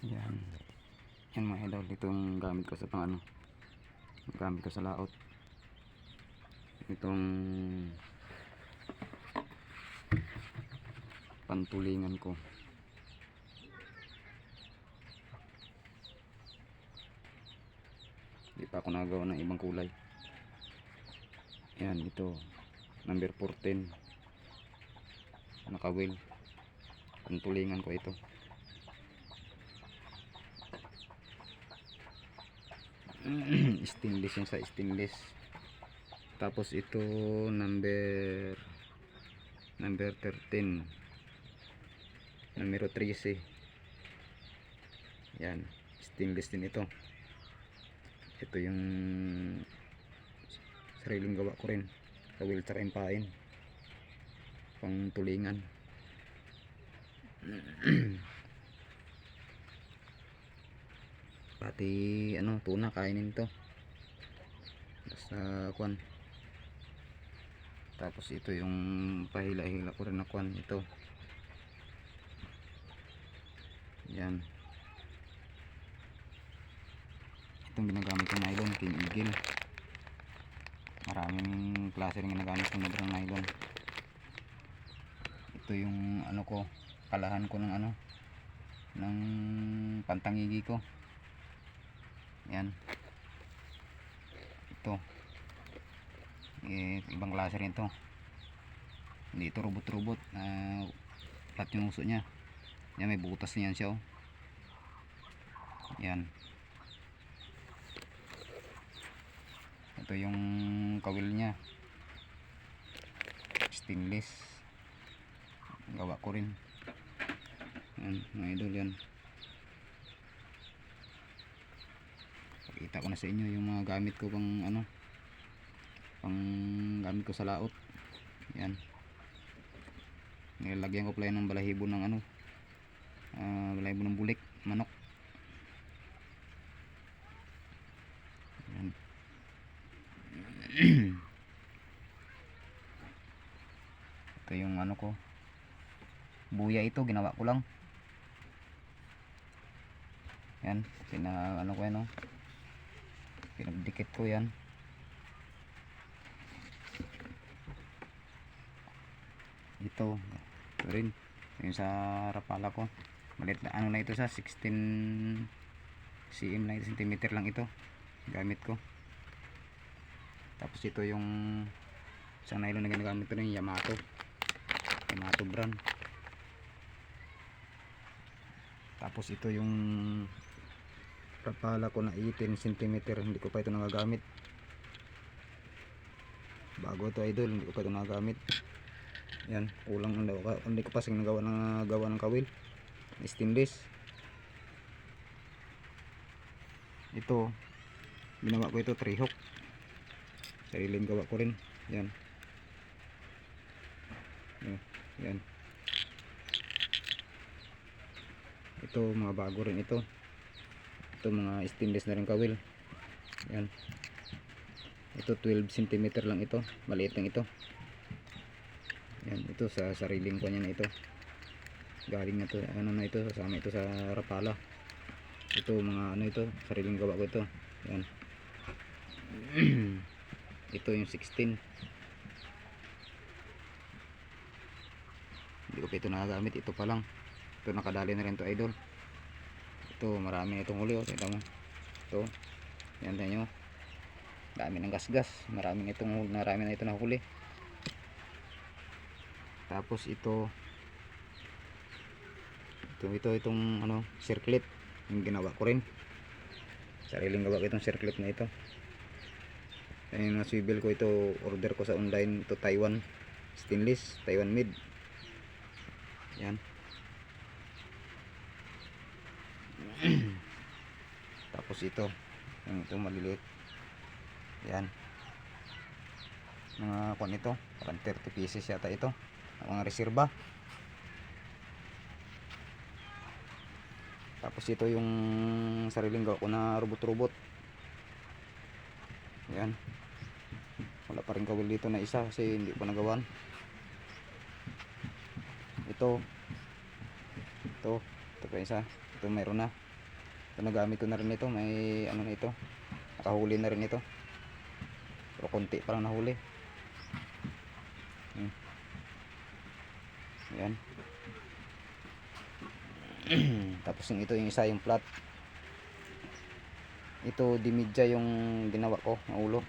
Yan. Yan mga idol, itong gamit ko sa pang gamit ko sa laot. Itong pantulingan ko. Hindi pa ako nagawa ng ibang kulay. Yan, ito number 14 nakawil. Pantulingan ko ito. Stainless yan, sa stainless. Tapos ito number 13 numero 13. Yan, stainless din ito. Ito yung sariling gawa ko rin, kawil tsaka impain, pang tulingan. Pati tuna kainin to basta kwan. Tapos ito yung pahila-hila ko rin na kwan, ito yan. Itong ginagamit ko nylon, King Eagle. Maraming klase rin ginagamit ko ng nylon. Ito yung ko, kalahan ko ng ng pantangigi ko. Yan, ito ibang klase rin to. Hindi ito robot-robot, flat yung uso nya. Yan, may butas niyan siya, oh. Yan, ito yung kawil nya, stainless, gawa ko rin. Yan mga idol, yan. Pakita ko na sa inyo yung mga gamit ko pang pang gamit ko sa laot. Yan, nilagyan ko pala ng balahibo ng balahibo ng bulik, manok. Yan. Ito yung ko, buya. Ito ginawa ko lang. Yan, ko yan, oh. Pinagdikit ko yan. Ito rin yung sa rapala ko, malit na na ito, sa 16 cm na ito, centimeter lang ito gamit ko. Tapos ito yung isang nylon na ginagamit ko rin, Yamato brand. Tapos ito yung rapala ko na 18 cm, hindi ko pa ito nagagamit. Bago ito idol, hindi ko pa ito nagagamit. Yan, kulang hindi ko pa gawa ng kawil, stainless. Ito ginawa ko, ito 3 hook, sariling gawa ko rin. Yan, yan. Ito mga bago rin ito mga stainless na rin kawil. Yan, ito 12 cm lang ito, maliit lang ito. Yan, ito sa sariling ko niya na ito, galing na to, na ito, kasama ito sa rapala. Ito mga ito, sariling gawa ko ito. Yan. Ito yung 16, hindi ko pa ito nagagamit, ito pa lang. Ito nakadali na rin to idol. Ito marami na itong huli, oh. Tignan mo ito, yan nyo, dami ng gasgas, marami na ito na huli. Tapos itong circlet, yung ginawa ko rin, sariling gawa ko itong circlet na ito. Ayun, na swivel ko ito, order ko sa online, ito Taiwan stainless, Taiwan made. Yan. Tapos ito maliliit. Yan, mga kon ito, parang 30 pieces yata ito, mga reserva. Tapos ito yung sariling gawa ko na robot-robot. Yan, wala pa rin kawil dito na isa kasi hindi pa nagawan. Ito pa isa, ito mayroon na. Ito, nagamit ko na rin ito. May ano na ito, nakahuli na rin ito, pero konti parang nahuli. Ayan. Tapos yung ito, yung isa, yung flat. Ito dimidya yung ginawa ko na ulo.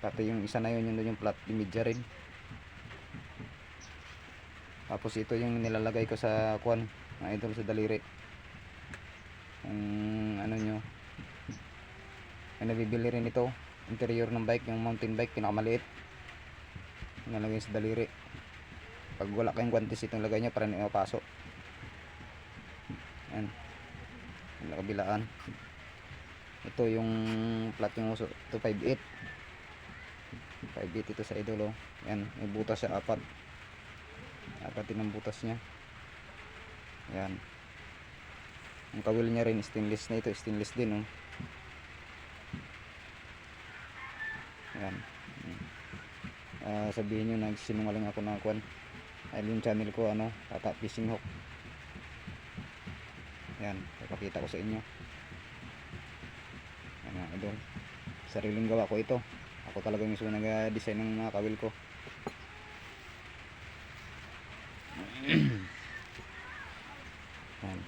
Pati yung isa na yun, yun yung flat, dimidya rin. Tapos ito yung nilalagay ko sa kwan, mga idol, sa daliri. Kung ano nyo, ay nabibili rin ito, interior ng bike, yung mountain bike, pinakamaliit, nilalagay sa daliri. Pag wala kayong guantes, itong lagay nyo para hindi mapasok. Yan, yung nakabilaan. Ito yung flat yung uso, ito 5.8 ito sa idol, oh. Yan, may butas siya, apat din ang butas niya. Yan, ang kawil niya rin stainless na ito, stainless din, oh. Yan. Sabihin nyo nagsinungaling ako na kwan, ay yung channel ko ano, Tata Fishing Hook. Yan, ipakita ko sa inyo. Yan mga idol, sariling gawa ko ito. Ako talaga mismo nag-design ng mga kawil ko. Yan.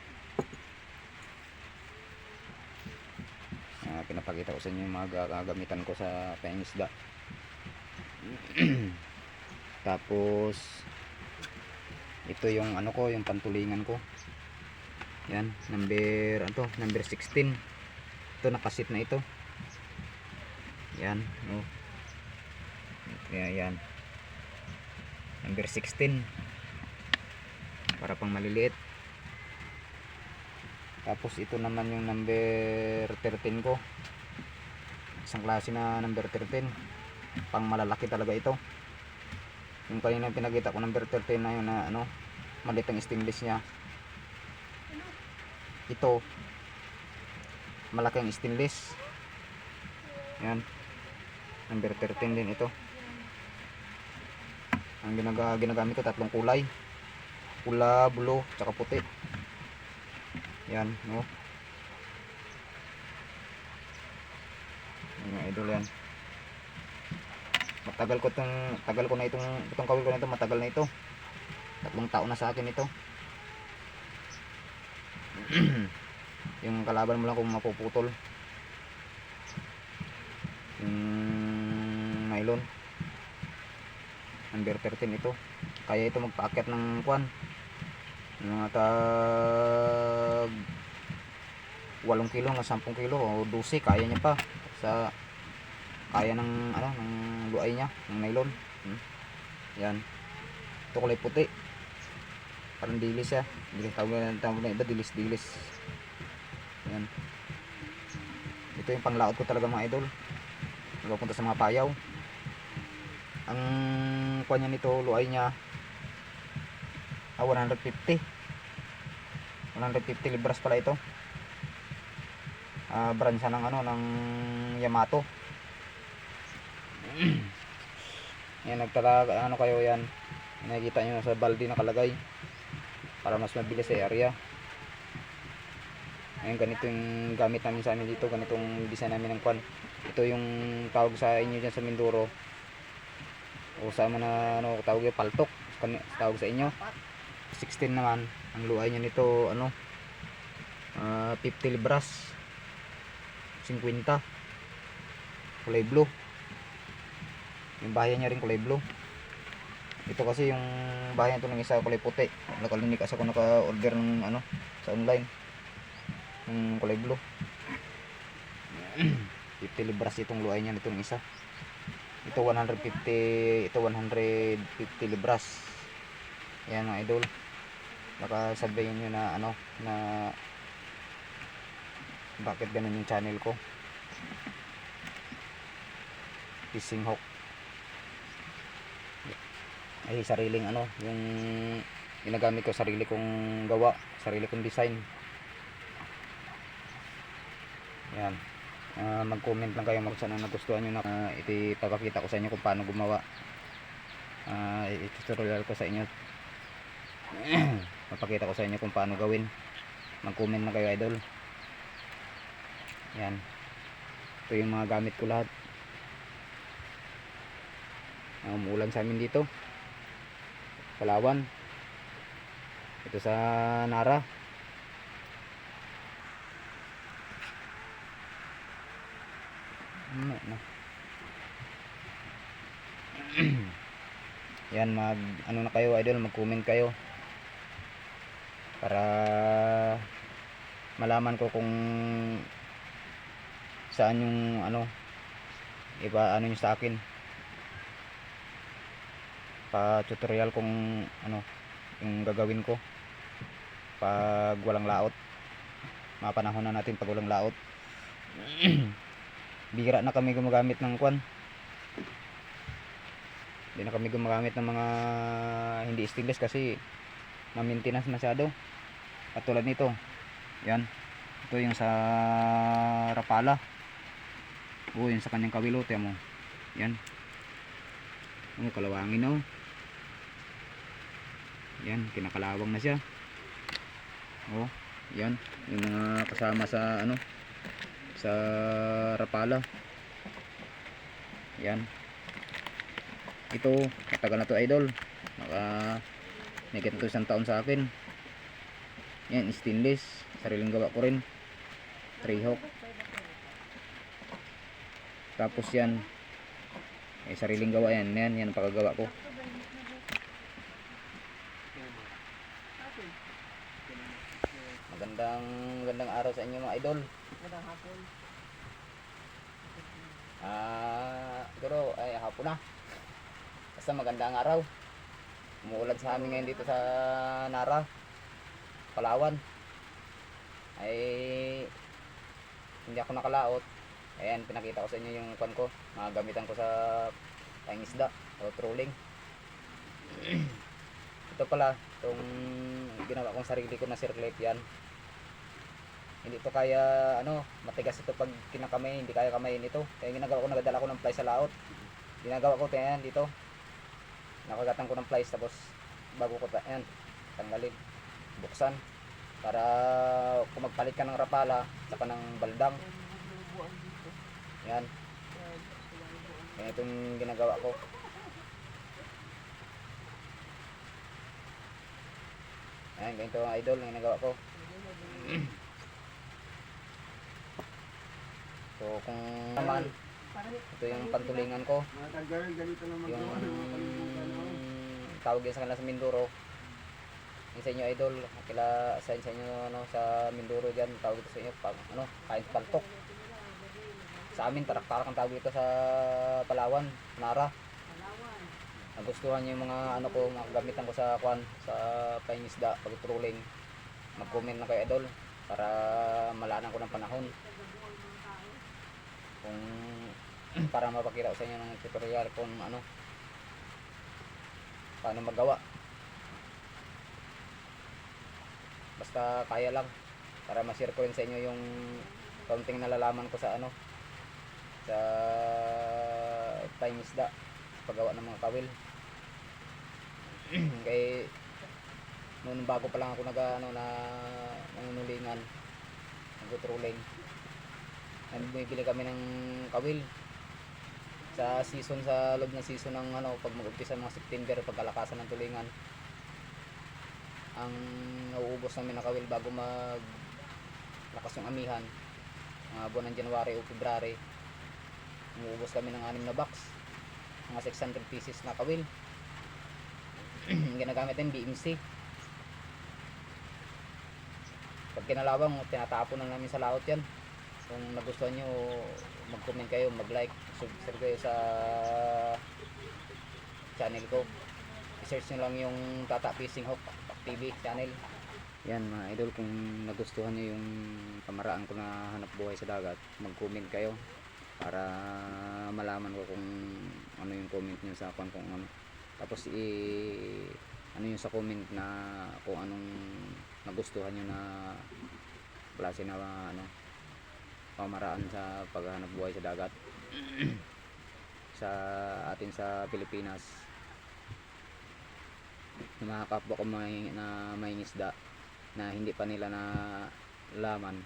Pinapakita ko sa inyo yung mga gagamitan ko sa pangingisda. Tapos ito yung ano ko, yung pantulingan ko. Yan, number 16. Ito nakasit na ito. Yan, no. Yan. Number 16. Para pang maliliit. Tapos ito naman yung number 13 ko. Isang klase na number 13. Pang malalaki talaga ito. Yung kanina pinakita ko number 13 na yun na ano, maliit ang stainless niya. Ito malaki ang stainless. Yan, number 13 din ito. Ang ginagamit ko, tatlong kulay, pula, blue, tsaka puti. Yan, no. Yan mga idol, yan. Tagal ko na itong kawil ko na ito, matagal na ito. 3 taon na sa akin ito. Yung kalaban mo lang kung mapuputol yung nylon. Number 13 ito. Kaya ito magpaakyat ng kwan, mga tag 8 kilo hanggang 10 kilo o 12, kaya niya pa sa kaya ng ano, ng luay niya ng nylon. Yan, ito kulay puti, parang dilis siya. Tawag na iba, dilis. Yan, ito yung panglaot ko talaga mga idol, nagpupunta sa mga payaw. Ang kanya nito, luay niya 150 libras pala ito. Brand siya ng ano, ng Yamato. Yan, nagtala ano kayo, yan nakikita nyo sa balde nakalagay para mas mabilis sa area. Ngayon, ganito yung gamit namin sa amin dito, ganitong design namin ng kwan. Ito yung tawag sa inyo dyan sa Mindoro, o sa na ano tawag yung paltok, tawag sa inyo. 16 naman ang luay niya nito, ano, 50 libras, 50, kulay blue. Yung bahayan niya rin kulay blue. Ito kasi yung bahayan ito ng isa kulay puti. Nakalinig kasi ako naka-order ng ano sa online ng kulay blue. 50 libras itong luay niya nitong isa. Ito 150, ito 150 libras. Ayan mga idol, baka sabihin nyo na ano, na bakit ganun yung channel ko, Fishing Hook. Ay sariling ano, yung ginagamit ko, sarili kong gawa, sarili kong design. Yan. Mag-comment lang kayo kung saan nagustuhan nyo na ipapakita ko sa inyo kung paano gumawa. I-tutorial ko sa inyo. Mapakita ko sa inyo kung paano gawin. Mag-comment na kayo idol. Yan, ito yung mga gamit ko lahat. Umuulan sa amin dito, Palawan. Ito sa Nara. No. Yan, mag ano na kayo idol, mag-comment kayo para malaman ko kung saan yung ano, iba ano yung sa akin, pa tutorial kung ano yung gagawin ko pag walang laot. Mapanahon na natin pag walang laot. Bira na kami gumagamit ng kwan, hindi na kami gumagamit ng mga hindi stainless kasi ma-maintenance masyado. At tulad nito, yan, ito yung sa Rapala. Yun sa kanyang kawilote mo. Yan, kalawangin oh. Yan, kinakalawang na siya. Oh, yan yung mga kasama sa ano, sa Rapala. Yan, ito matagal na to idol, naka nagit to 1 taon sa akin. Yan, stainless, sariling gawa ko rin, 3 hook. Tapos yan sariling gawa yan, yan ang pagkagawa ko. Magandang araw sa inyo mga idol. Magandang hapon. Siguro ay hapon na. Basta magandang araw. Umuulan sa amin ngayon dito sa Nara, Palawan. Ay hindi ako nakalaot. Ayan, pinakita ko sa inyo yung kwan ko, mga gamitan ko sa pangisda o trolling. Ito pala, itong ginawa kong sarili ko na circlip yan. Hindi to kaya ano, matigas ito pag kinakamay, hindi kaya kamayin ito. Kaya ginagawa ko, nagadala ko ng plies sa laot. Ginagawa ko yan dito. Nakagatan ko ng plies, tapos bago ko yan tanggalin, buksan para kung magpalit ka ng Rapala saka ng baldang. Yan. Yan itong ginagawa ko. Yan, ganito ang idol ang ginagawa ko. So kung naman, ito yung pantulingan ko. Yung tawag yan sa kanila sa Mindoro. Yung sa inyo idol, kila sa inyo ano, sa Mindoro dyan, tawag ito sa inyo pag, ano, kain paltok. Sa amin tarak-tarak ang tawag ito sa Palawan, Nara. Nagustuhan niyo yung mga ano ko, mga gamitan ko sa kwan, sa pangisda, pag-trolling. Mag-comment na kayo idol para malaman ko ng panahon. Kung para mapakita ko sa inyo ng tutorial kung ano, paano magawa. Basta kaya lang, para ma-share ko rin sa inyo yung kaunting nalalaman ko sa ano, sa pangisda, sa paggawa ng mga kawil. Kaya noon bago pa lang ako nangunulingan, nag-trolling, bumibili kami ng kawil sa season, sa loob ng season ng ano, pag mag-umpisa mga September, pagkalakasan ng tulingan. Ang nauubos namin na kawil bago maglakas yung amihan, mga buwan ng January o February, umuubos kami ng 6 na box, mga 600 pieces na kawil. Ginagamit yung BMC. Pag kinalawang, tinatapon na namin sa laot yan. Kung nagustuhan nyo, mag-comment kayo, mag-like, subscribe kayo sa channel ko. I-search nyo lang yung Tata Fishing Hook TV channel. Yan mga idol, kung nagustuhan nyo yung pamaraan ko na hanap buhay sa dagat, mag-comment kayo para malaman ko kung ano yung comment nyo sa kung ano. Tapos ano yung sa comment na kung anong nagustuhan nyo na klase na ano, pamaraan sa paghahanap buhay sa dagat sa atin sa Pilipinas. Yung mga kapwa ko na may isda na hindi pa nila na laman,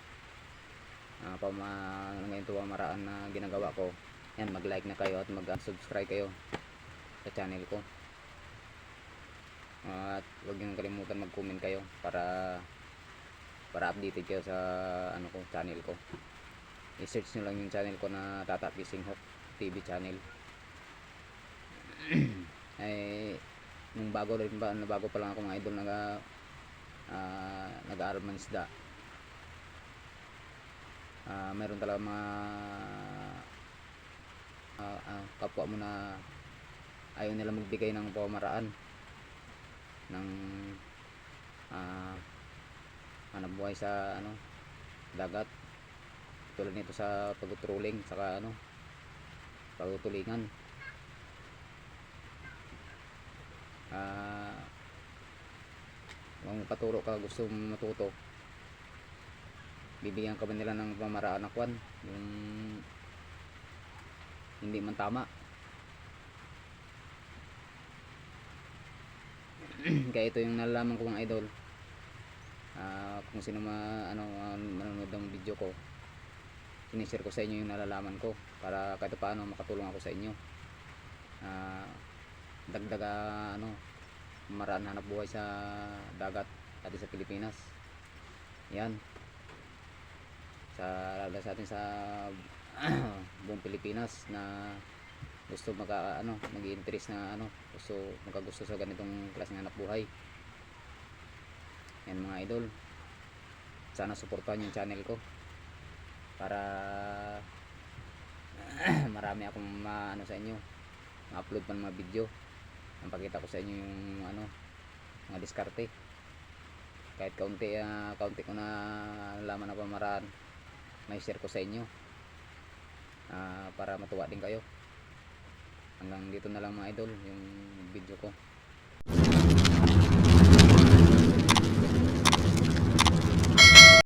ganito pamaraan na ginagawa ko. Yan, mag like na kayo at mag subscribe kayo sa channel ko, at huwag nyo kalimutan mag comment kayo para updated kayo sa channel ko. I-search nyo lang yung channel ko na Tata Fishing Hook TV channel. Ay nung bago pa lang ako mga idol, nag-aaral man isda, meron talaga mga kapwa mo na ayaw nila magbigay ng pamaraan ng hanap buhay sa dagat, tulad nito sa pagtutroling saka pagtutulingan. Kung paturo ka, gusto mong matuto, bibigyan ka ba nila ng pamaraan na kwan yung hindi man tama. Kaya ito yung nalalaman ko mga idol, kung sino manonood ng video ko, sinishare ko sa inyo yung nalalaman ko para kahit paano makatulong ako sa inyo, dagdag maraan hanap buhay sa dagat at sa Pilipinas. Yan, lalo sa atin sa buong Pilipinas na gusto mag-i-interest na gusto sa ganitong klaseng hanap buhay. Yan mga idol, sana suportahan yung channel ko para marami akong sa inyo, ma-upload pa ng mga video, ang pakita ko sa inyo yung mga diskarte. Kahit kaunti ko na nalaman na pamaraan, may share ko sa inyo, para matuwa din kayo. Hanggang dito na lang mga idol yung video ko.